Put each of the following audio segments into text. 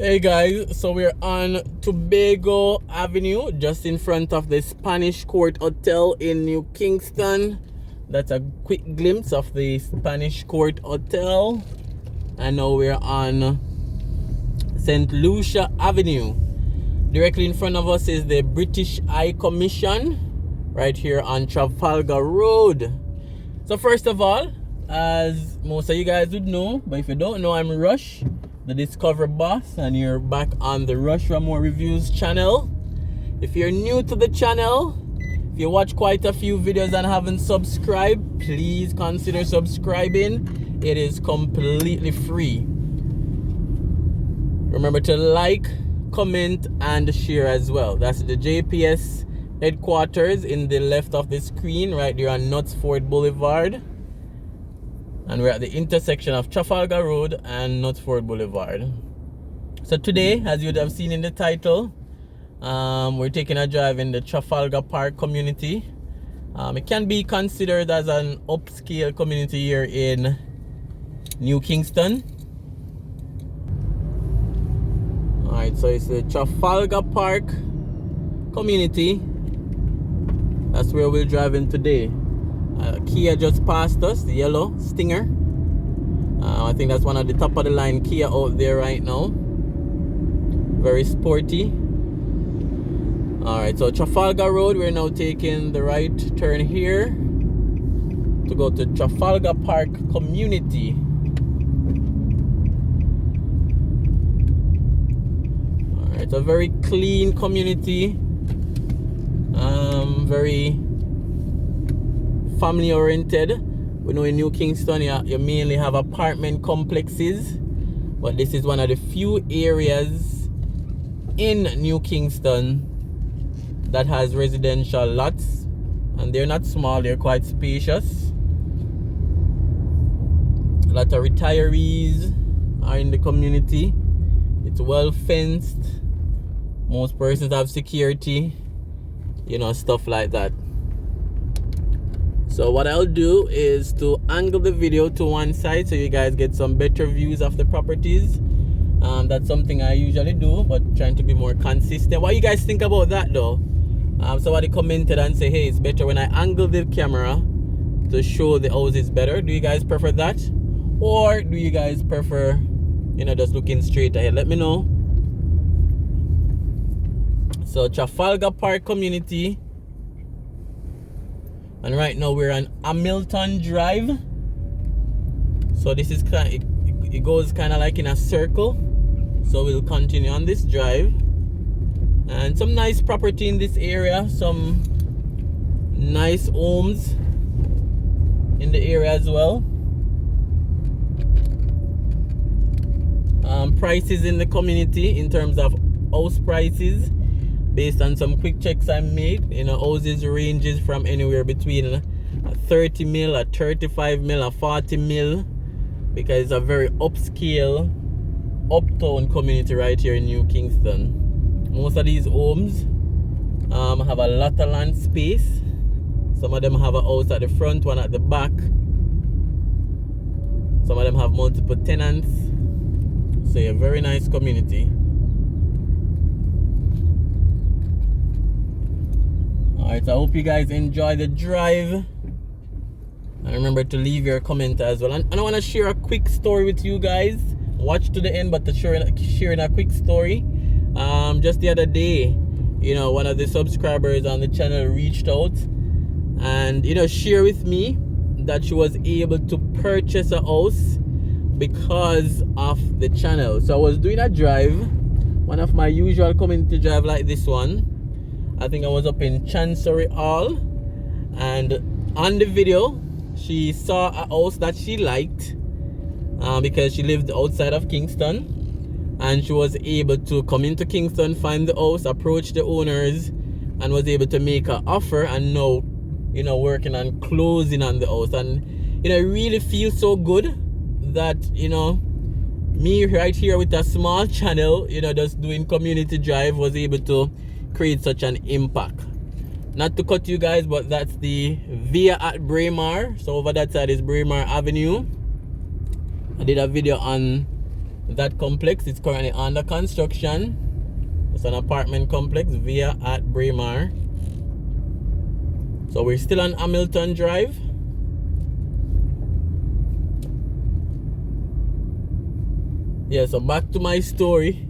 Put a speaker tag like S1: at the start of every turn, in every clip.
S1: Hey guys, so we're on Tobago Avenue, just in front of the Spanish Court Hotel in New Kingston. That's a quick glimpse of the Spanish Court Hotel. And now we're on St. Lucia Avenue. Directly in front of us is the British High Commission, right here on Trafalgar Road. So first of all, as most of you guys would know, but if you don't know, I'm Rush, the Discover Boss, and you're back on the Raymore Reviews channel. If you're new to the channel, if you watch quite a few videos and haven't subscribed, please consider subscribing. It is completely free. Remember to like, comment, and share as well. That's the JPS headquarters in the left of the screen, right there on Knutsford Boulevard. And we're at the intersection of Trafalgar Road and Knutsford Boulevard. So today, as you would have seen in the title, we're taking a drive in the Trafalgar Park community. It can be considered as an upscale community here in New Kingston. Alright, so it's the Trafalgar Park community. That's where we're driving today. Kia just passed us, the yellow Stinger. I think that's one of the top of the line Kia out there right now. Very sporty. Alright, so Trafalgar Road, we're now taking the right turn here to go to Trafalgar Park Community. Alright, it's a very clean community. Very family oriented. We know in New Kingston you mainly have apartment complexes, but this is one of the few areas in New Kingston that has residential lots, and they're not small, they're quite spacious. A lot of retirees are in the community. It's well fenced. Most persons have security, stuff like that. So what I'll do is to angle the video to one side so you guys get some better views of the properties. That's something I usually do, but trying to be more consistent. What you guys think about that though? Somebody commented and say, hey, it's better when I angle the camera to show the houses better. Do you guys prefer that? Or do you guys prefer, just looking straight ahead? Let me know. So Trafalgar Park community. And right now we're on Hamilton Drive. So this is it goes kind of like in a circle. So we'll continue on this drive. And some nice property in this area. Some nice homes in the area as well. Prices in the community in terms of house prices, based on some quick checks I made, houses ranges from anywhere between a 30 mil, a 35 mil, a 40 mil, because it's a very upscale, uptown community right here in New Kingston. Most of these homes have a lot of land space. Some of them have a house at the front, one at the back. Some of them have multiple tenants. So a very nice community. Alright, so I hope you guys enjoy the drive. And remember to leave your comment as well. And I want to share a quick story with you guys. Watch to the end, but to sharing a quick story. Just the other day, one of the subscribers on the channel reached out and, share with me that she was able to purchase a house because of the channel. So I was doing a drive, one of my usual community drive like this one. I think I was up in Chancery Hall, and on the video she saw a house that she liked because she lived outside of Kingston, and she was able to come into Kingston, find the house, approach the owners, and was able to make an offer, and now working on closing on the house. And it really feels so good that me right here with a small channel, just doing community drive, was able to create such an impact. Not to cut you guys, but that's the Via at Raymore. So over that side is Raymore Avenue. I did a video on that complex. It's currently under construction. It's an apartment complex via at Raymore. So we're still on Hamilton Drive. Yeah, so back to my story.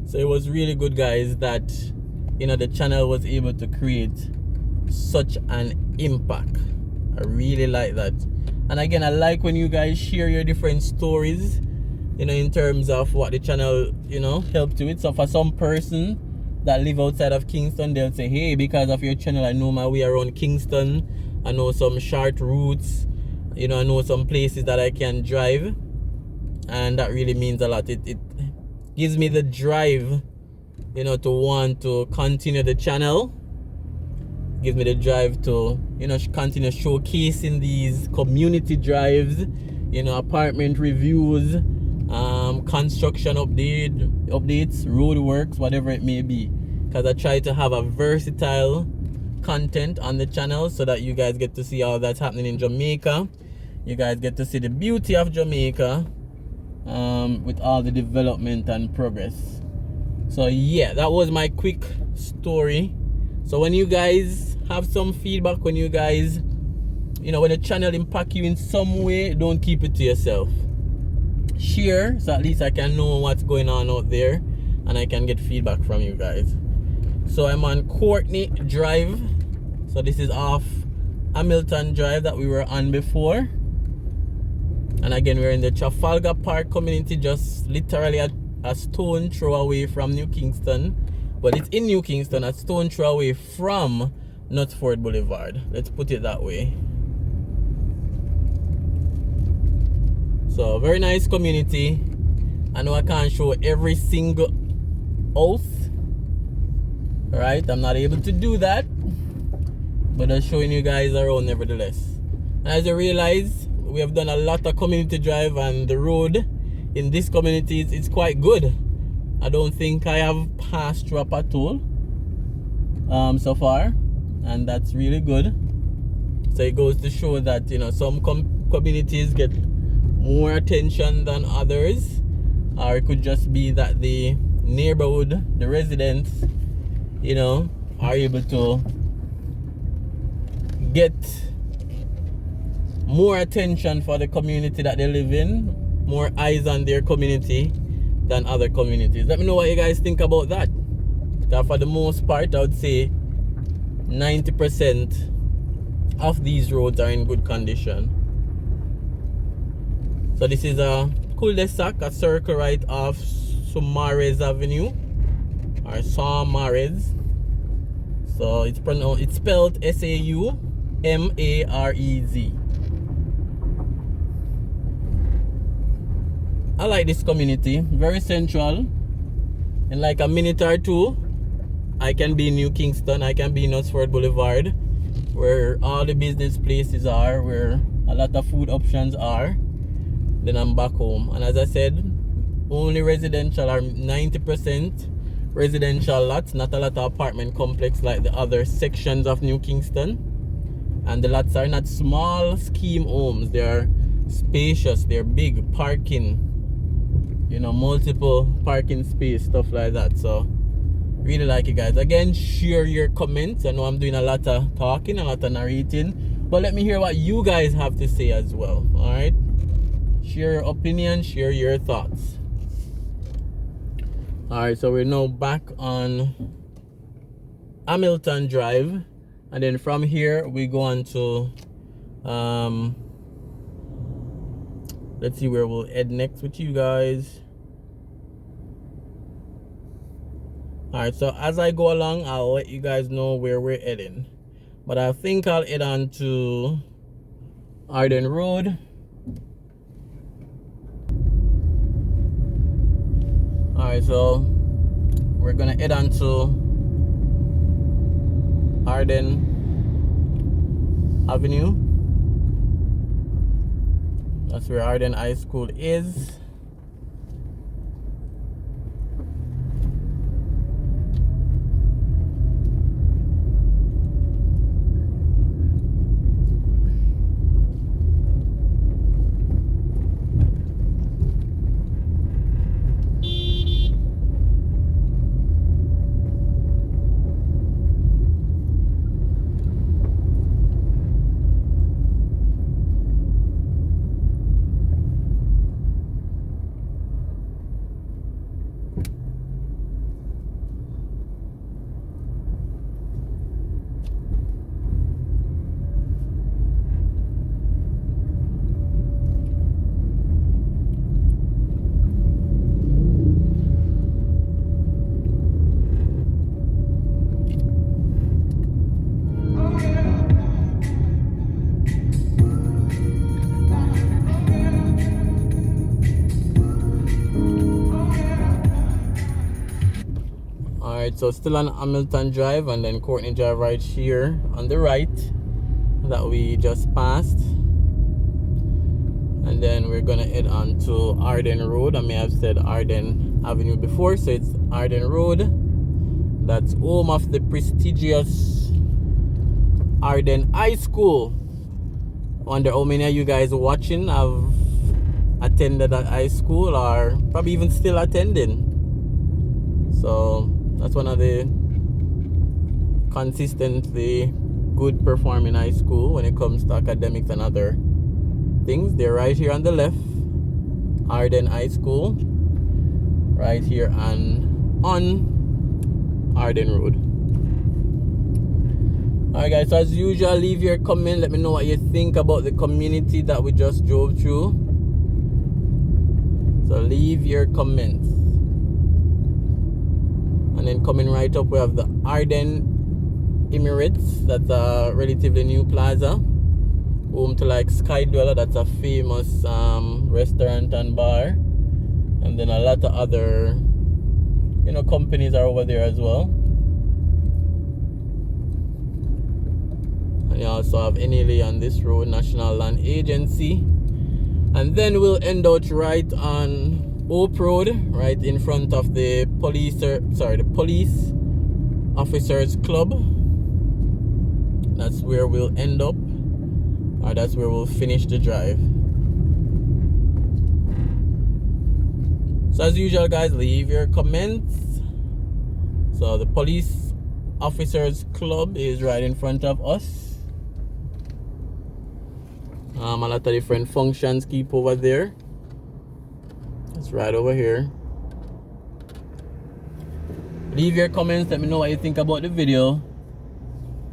S1: So it was really good, guys, that the channel was able to create such an impact. I really like that. And again, I like when you guys share your different stories, in terms of what the channel, helped you with. So for some person that live outside of Kingston, they'll say, hey, because of your channel, I know my way around Kingston. I know some short routes, I know some places that I can drive. And that really means a lot. It gives me the drive, to want to continue the channel. Gives me the drive to, continue showcasing these community drives, apartment reviews, construction updates, road works, whatever it may be. Because I try to have a versatile content on the channel so that you guys get to see all that's happening in Jamaica. You guys get to see the beauty of Jamaica, with all the development and progress. So yeah, that was my quick story. So when you guys have some feedback, when you guys, when the channel impact you in some way, don't keep it to yourself. Share, so at least I can know what's going on out there and I can get feedback from you guys. So I'm on Courtney Drive. So this is off Hamilton Drive that we were on before. And again, we're in the Trafalgar Park community, just literally a stone throw away from New Kingston. But it's in New Kingston, a stone throw away from Knutsford Boulevard. Let's put it that way. So, very nice community. I know I can't show every single house. Alright, I'm not able to do that. But I'm showing you guys around nevertheless. And as you realize, we have done a lot of community drive, and the road in this community is quite good. I don't think I have passed through a pothole so far, and that's really good. So it goes to show that some communities get more attention than others, or it could just be that the neighborhood, the residents, are able to get more attention for the community that they live in, more eyes on their community than other communities. Let me know what you guys think about that. For the most part, I would say 90% of these roads are in good condition. So this is a cul-de-sac, a circle right off Saumarez Avenue, or Saumarez. So it's spelled S-A-U-M-A-R-E-Z. I like this community, very central. In like a minute or two, I can be in New Kingston, I can be in Knutsford Boulevard, where all the business places are, where a lot of food options are. Then I'm back home. And as I said, only residential, are 90% residential lots, not a lot of apartment complex like the other sections of New Kingston. And the lots are not small scheme homes, they are spacious, they're big, parking, multiple parking space, stuff like that. So really like it, guys. Again, share your comments. I know I'm doing a lot of talking, a lot of narrating, but let me hear what you guys have to say as well. All right, share your opinion, share your thoughts. All right, so we're now back on Hamilton Drive, and then from here we go on to let's see where we'll head next with you guys. Alright, so as I go along, I'll let you guys know where we're heading. But I think I'll head on to Ardenne Road. Alright, so we're gonna head on to Ardenne Avenue. That's where Ardenne High School is. Alright, so still on Hamilton Drive, and then Courtney Drive right here on the right that we just passed. And then we're gonna head on to Ardenne Road. I may have said Ardenne Avenue before, so it's Ardenne Road. That's home of the prestigious Ardenne High School. Wonder how many of you guys watching have attended that high school, or probably even still attending. So that's one of the consistently good performing high school when it comes to academics and other things. They're right here on the left, Ardenne High School, right here on Ardenne Road. Alright guys, so as usual, leave your comment, let me know what you think about the community that we just drove through. So leave your comments. And then coming right up, we have the Ardenne Emirates. That's a relatively new plaza, home to like Sky Dweller. That's a famous restaurant and bar. And then a lot of other, you know, companies are over there as well. And you also have NLA on this road, National Land Agency. And then we'll end out right on Hope Road, right in front of the police officers club. That's where we'll end up, or that's where we'll finish the drive. So as usual guys, leave your comments. So the police officers club is right in front of us. A lot of different functions keep over there. It's right over here. Leave your comments, let me know what you think about the video.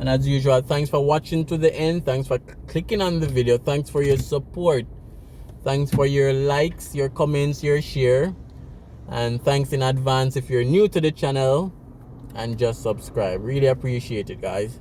S1: And as usual, thanks for watching to the end. Thanks for clicking on the video. Thanks for your support. Thanks for your likes, your comments, your share. And thanks in advance if you're new to the channel, and just subscribe. Really appreciate it guys.